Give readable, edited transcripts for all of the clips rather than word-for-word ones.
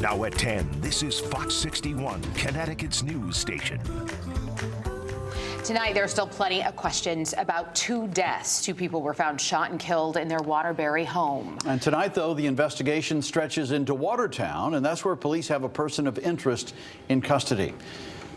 Now at 10, this is Fox 61, Connecticut's news station. Tonight, there are still plenty of questions about two deaths. Two people were found shot and killed in their Waterbury home. And tonight, though, the investigation stretches into Watertown, and that's where police have a person of interest in custody.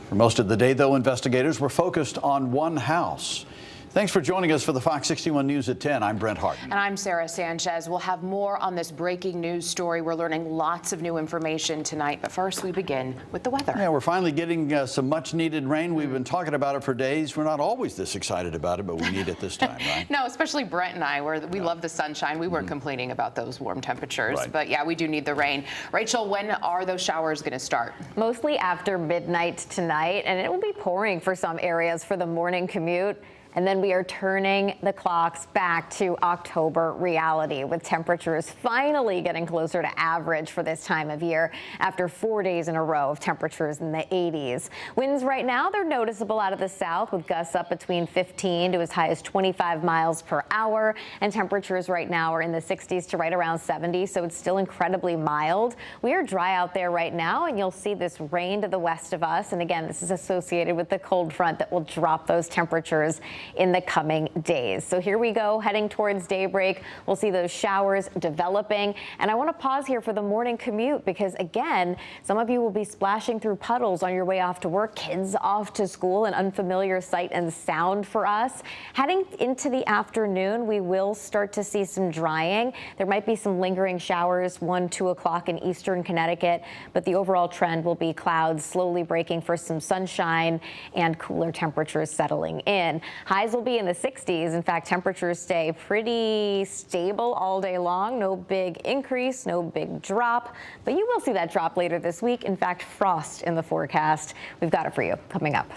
For most of the day, though, investigators were focused on one house. Thanks for joining us for the Fox 61 News at 10. I'm Brent Harden. And I'm Sarah Sanchez. We'll have more on this breaking news story. We're learning lots of new information tonight. But first, we begin with the weather. Yeah, we're finally getting some much needed rain. We've been talking about it for days. We're not always this excited about it, but we need it this time, right? No, especially Brent and I. We love the sunshine. We weren't complaining about those warm temperatures. Right. But yeah, we do need the rain. Rachel, when are those showers going to start? Mostly after midnight tonight, and it will be pouring for some areas for the morning commute. And then we are turning the clocks back to October reality, with temperatures finally getting closer to average for this time of year after 4 days in a row of temperatures in the 80s. Winds right now, they're noticeable out of the south, with gusts up between 15 to as high as 25 miles per hour. And temperatures right now are in the 60s to right around 70, so it's still incredibly mild. We are dry out there right now, and you'll see this rain to the west of us. And again, this is associated with the cold front that will drop those temperatures in the coming days. So here we go, heading towards daybreak. We'll see those showers developing. And I want to pause here for the morning commute because, again, some of you will be splashing through puddles on your way off to work, kids off to school, an unfamiliar sight and sound for us. Heading into the afternoon, we will start to see some drying. There might be some lingering showers 1, 2 o'clock in eastern Connecticut, but the overall trend will be clouds slowly breaking for some sunshine and cooler temperatures settling in. Highs will be in the 60s. In fact, temperatures stay pretty stable all day long. No big increase, no big drop, but you will see that drop later this week. In fact, frost in the forecast. We've got it for you coming up.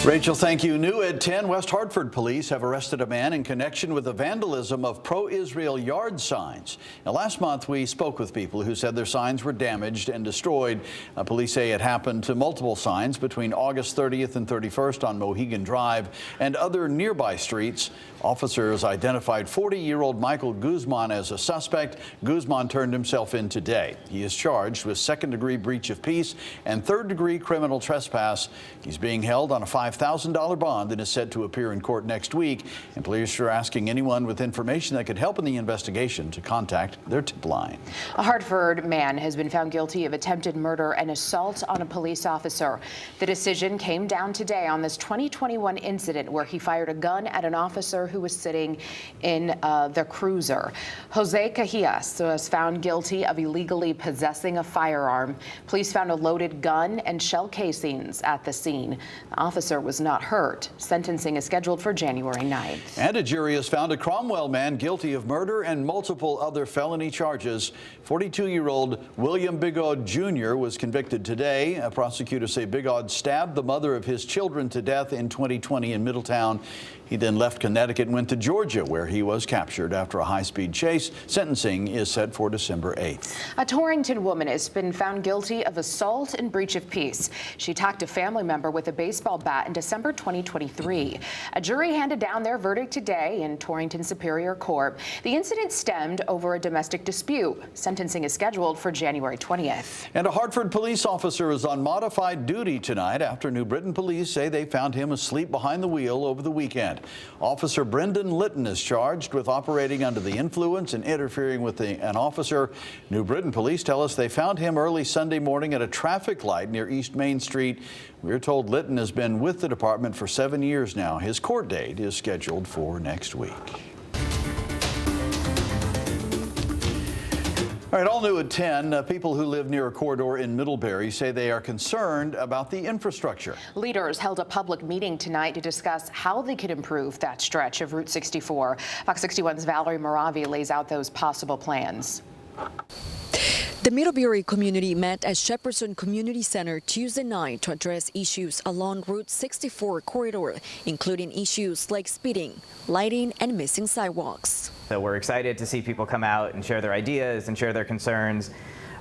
Rachel, thank you. New at 10, West Hartford police have arrested a man in connection with the vandalism of pro-Israel yard signs. Now, last month, we spoke with people who said their signs were damaged and destroyed. Police say it happened to multiple signs between August 30th and 31st on Mohegan Drive and other nearby streets. Officers identified 40-year-old Michael Guzman as a suspect. Guzman turned himself in today. He is charged with second-degree breach of peace and third-degree criminal trespass. He's being held on a $5,000 bond and is set to appear in court next week. And police are asking anyone with information that could help in the investigation to contact their tip line. A Hartford man has been found guilty of attempted murder and assault on a police officer. The decision came down today on this 2021 incident where he fired a gun at an officer who was sitting in the cruiser. Jose Cajias was found guilty of illegally possessing a firearm. Police found a loaded gun and shell casings at the scene. The officer was not hurt. Sentencing is scheduled for January 9th. And a jury has found a Cromwell man guilty of murder and multiple other felony charges. 42-year-old William Bigaud Jr. was convicted today. Prosecutors say Bigaud stabbed the mother of his children to death in 2020 in Middletown. He then left Connecticut and went to Georgia, where he was captured after a high-speed chase. Sentencing is set for December 8th. A Torrington woman has been found guilty of assault and breach of peace. She attacked a family member with a baseball bat in December 2023. A jury handed down their verdict today in Torrington Superior Court. The incident stemmed over a domestic dispute. Sentencing is scheduled for January 20th. And a Hartford police officer is on modified duty tonight after New Britain police say they found him asleep behind the wheel over the weekend. Officer Brendan Litton is charged with operating under the influence and interfering with an officer. New Britain police tell us they found him early Sunday morning at a traffic light near East Main Street. We're told Litton has been with the department for 7 years now. His court date is scheduled for next week. All right, all new at 10, people who live near a corridor in Middlebury say they are concerned about the infrastructure. Leaders held a public meeting tonight to discuss how they could improve that stretch of Route 64. Fox 61's Valerie Moravi lays out those possible plans. The Middlebury community met at Shepperson Community Center Tuesday night to address issues along Route 64 corridor, including issues like speeding, lighting, and missing sidewalks. So we're excited to see people come out and share their ideas and share their concerns.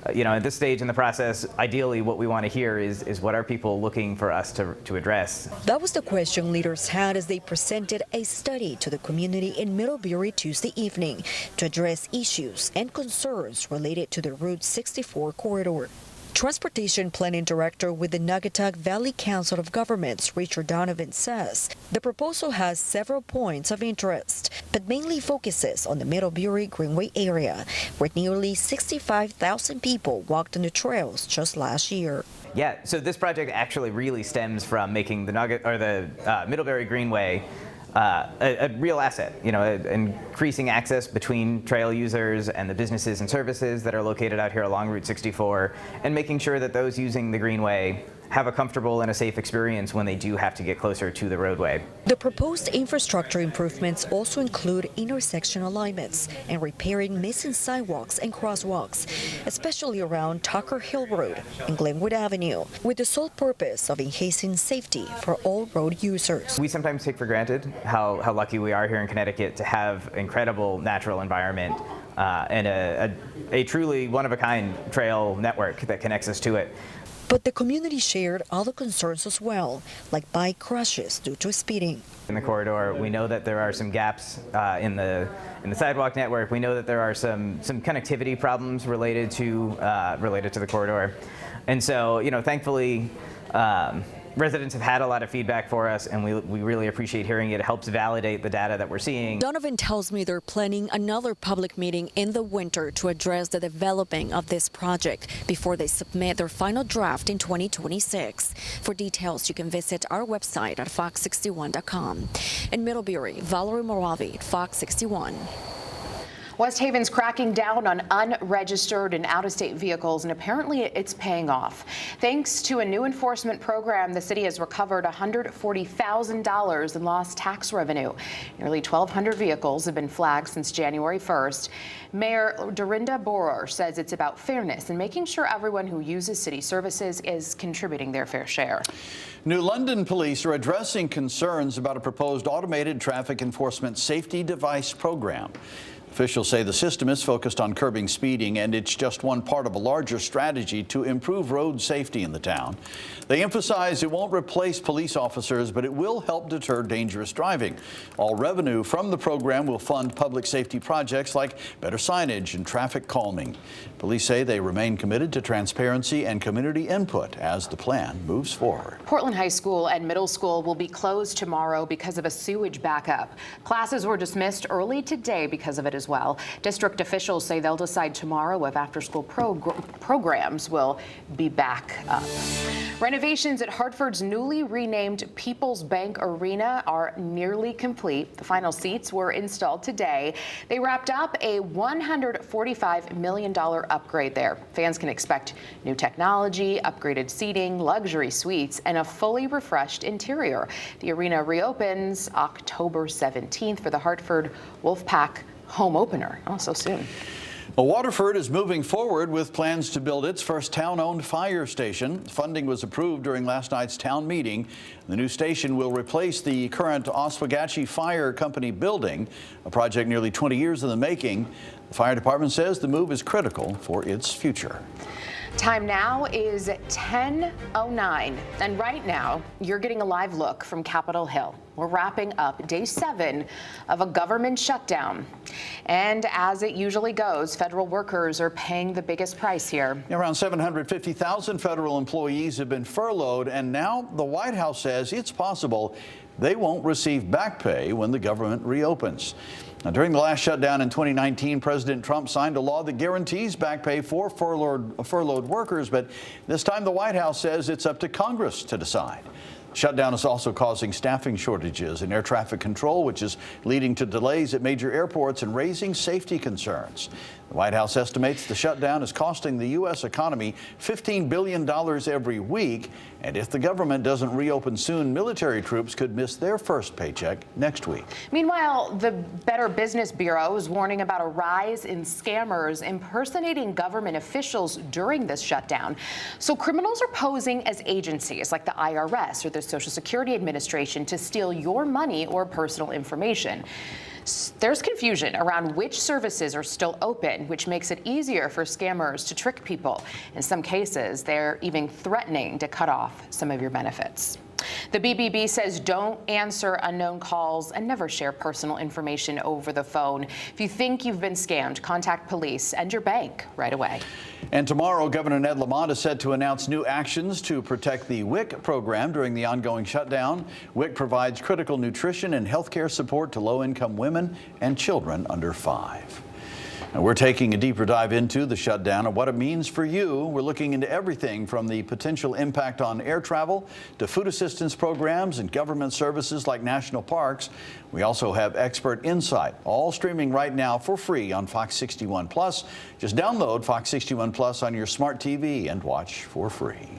at this stage in the process, ideally what we want to hear is what are people looking for us to address. That was the question leaders had as they presented a study to the community in Middlebury Tuesday evening to address issues and concerns related to the Route 64 corridor. Transportation Planning Director with the Naugatuck Valley Council of Governments, Richard Donovan, says the proposal has several points of interest, but mainly focuses on the Middlebury Greenway area, where nearly 65,000 people walked on the trails just last year. Yeah, so this project actually really stems from making the Middlebury Greenway a real asset, increasing access between trail users and the businesses and services that are located out here along Route 64, and making sure that those using the Greenway have a comfortable and a safe experience when they do have to get closer to the roadway. The proposed infrastructure improvements also include intersection alignments and repairing missing sidewalks and crosswalks, especially around Tucker Hill Road and Glenwood Avenue, with the sole purpose of enhancing safety for all road users. We sometimes take for granted how lucky we are here in Connecticut to have incredible natural environment and a truly one-of-a-kind trail network that connects us to it. But the community shared other concerns as well, like bike crashes due to speeding. In the corridor, we know that there are some gaps in the sidewalk network. We know that there are some connectivity problems related to the corridor, and so thankfully. Residents have had a lot of feedback for us, and we really appreciate hearing it. It helps validate the data that we're seeing. Donovan tells me they're planning another public meeting in the winter to address the developing of this project before they submit their final draft in 2026. For details, you can visit our website at fox61.com. In Middlebury, Valerie Moravi, Fox 61. West Haven's cracking down on unregistered and out-of-state vehicles, and apparently it's paying off. Thanks to a new enforcement program, the city has recovered $140,000 in lost tax revenue. Nearly 1,200 vehicles have been flagged since January 1st. Mayor Dorinda Borer says it's about fairness and making sure everyone who uses city services is contributing their fair share. New London police are addressing concerns about a proposed automated traffic enforcement safety device program. Officials say the system is focused on curbing speeding, and it's just one part of a larger strategy to improve road safety in the town. They emphasize it won't replace police officers, but it will help deter dangerous driving. All revenue from the program will fund public safety projects like better signage and traffic calming. Police say they remain committed to transparency and community input as the plan moves forward. Portland High School and Middle School will be closed tomorrow because of a sewage backup. Classes were dismissed early today because of it as well. District officials say they'll decide tomorrow if after-school programs will be back up. Renovations at Hartford's newly renamed People's Bank Arena are nearly complete. The final seats were installed today. They wrapped up a $145 million upgrade there. Fans can expect new technology, upgraded seating, luxury suites, and a fully refreshed interior. The arena reopens October 17th for the Hartford Wolfpack home opener. Oh, so soon. Well, Waterford is moving forward with plans to build its first town-owned fire station. Funding was approved during last night's town meeting. The new station will replace the current Oswegatchie Fire Company building, a project nearly 20 years in the making. The fire department says the move is critical for its future. Time now is 10:09, and right now you're getting a live look from Capitol Hill. We're wrapping up day 7 of a government shutdown. And as it usually goes, federal workers are paying the biggest price here. Around 750,000 federal employees have been furloughed, and now the White House says it's possible they won't receive back pay when the government reopens. Now, during the last shutdown in 2019, President Trump signed a law that guarantees back pay for furloughed workers, but this time the White House says it's up to Congress to decide. Shutdown is also causing staffing shortages in air traffic control, which is leading to delays at major airports and raising safety concerns. The White House estimates the shutdown is costing the U.S. economy $15 billion every week. And if the government doesn't reopen soon, military troops could miss their first paycheck next week. Meanwhile, the Better Business Bureau is warning about a rise in scammers impersonating government officials during this shutdown. So criminals are posing as agencies like the IRS or the Social Security Administration to steal your money or personal information. There's confusion around which services are still open, which makes it easier for scammers to trick people. In some cases, they're even threatening to cut off some of your benefits. The BBB says don't answer unknown calls and never share personal information over the phone. If you think you've been scammed, contact police and your bank right away. And tomorrow, Governor Ned Lamont is set to announce new actions to protect the WIC program during the ongoing shutdown. WIC provides critical nutrition and health care support to low-income women and children under 5. And we're taking a deeper dive into the shutdown and what it means for you. We're looking into everything from the potential impact on air travel to food assistance programs and government services like national parks. We also have expert insight, all streaming right now for free on Fox 61 Plus. Just download Fox 61 Plus on your smart TV and watch for free.